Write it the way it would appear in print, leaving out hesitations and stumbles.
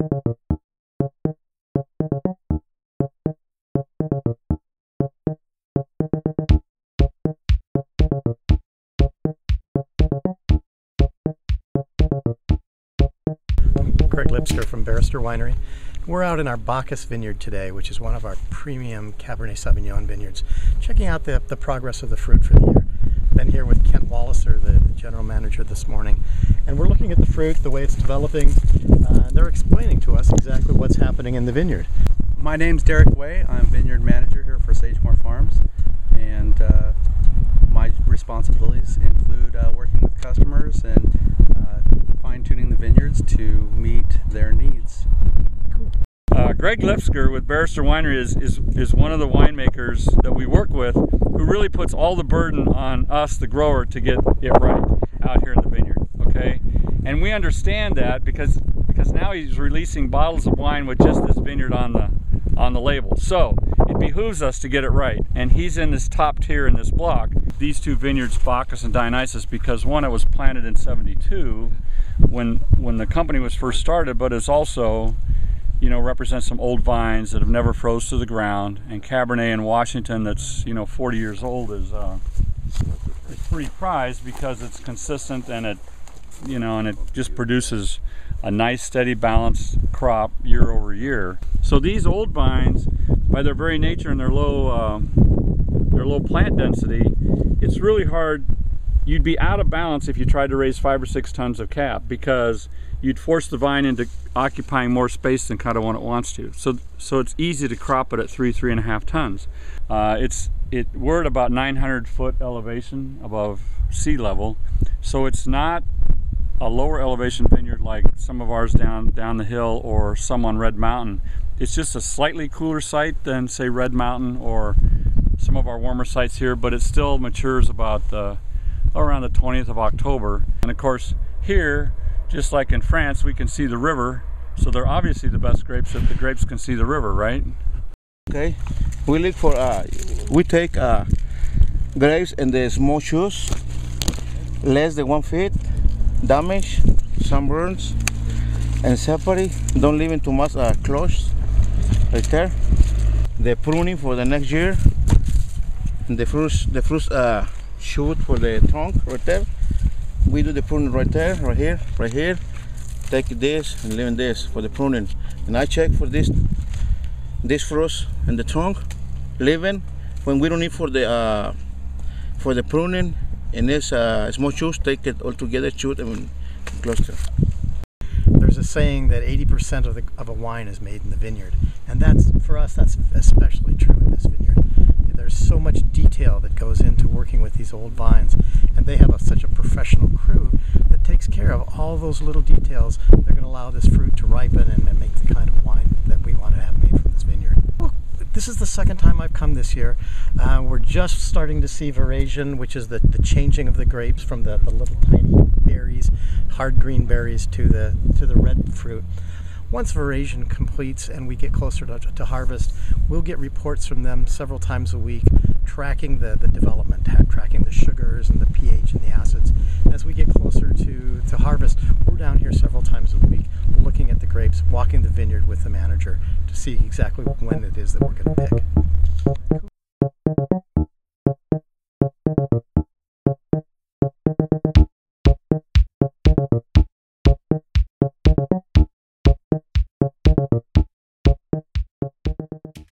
Grape from Barrister Winery. We're out in our Bacchus Vineyard today, which is one of our premium Cabernet Sauvignon vineyards, checking out the progress of the fruit for the year. Been here with Kent Walliser, the general manager, this morning, and we're looking at the fruit, the way it's developing. They're explaining to us exactly what's happening in the vineyard. My name's Derek Way. I'm vineyard manager here for Sagemore Farms, and my responsibilities include working with customers and fine-tuning the vineyards to meet their needs. Greg Lipsker with Barrister Winery is one of the winemakers that we work with who really puts all the burden on us, the grower, to get it right out here in the vineyard, okay? And we understand that because now he's releasing bottles of wine with just this vineyard on the label. So it behooves us to get it right. And he's in this top tier in this block. These two vineyards, Bacchus and Dionysus, because one, it was planted in '72 when the company was first started, but it's also, you know, represents some old vines that have never froze to the ground. And Cabernet in Washington that's, you know, 40 years old is pretty prized because it's consistent and it, you know, and it just produces a nice steady balanced crop year over year. So these old vines, by their very nature and their low plant density, it's really hard. You'd be out of balance if you tried to raise 5 or 6 tons of cap, because you'd force the vine into occupying more space than kind of what it wants to. So it's easy to crop it at 3.5 tons. We're at about 900-foot elevation above sea level, so it's not a lower elevation vineyard like some of ours down the hill or some on Red Mountain. It's just a slightly cooler site than, say, Red Mountain or some of our warmer sites here, but it still matures about around the 20th of October. And of course, here, just like in France, we can see the river, so they're obviously the best grapes if the grapes can see the river, right? Okay, we look for, we take grapes in the small shoes, less than 1 feet, damage, sunburns, and separate. Don't leave it too much close, right there. The pruning for the next year, and the fruit shoot for the trunk right there. We do the pruning right there, right here. Take this and leave this for the pruning. And I check for this fruits and the trunk, leaving when we don't need for the pruning. And this small shoots, take it all together, shoot and cluster. There's a saying that 80% of a wine is made in the vineyard, and that's, for us, that's especially true in this vineyard. There's so much detail that goes into working with these old vines, and they have such a professional crew that takes care of all those little details that are going to allow this fruit to ripen and make the kind of wine that we want to have made from this vineyard. This is the second time I've come this year. We're just starting to see veraison, which is the changing of the grapes from the little tiny berries, hard green berries, to the red fruit. Once veraison completes and we get closer to harvest, we'll get reports from them several times a week, tracking the development, tracking the sugars and the pH and the acids. As we get closer to harvest, we're down here several times a week looking at the grapes, walking the vineyard with the manager to see exactly when it is that we're going to pick.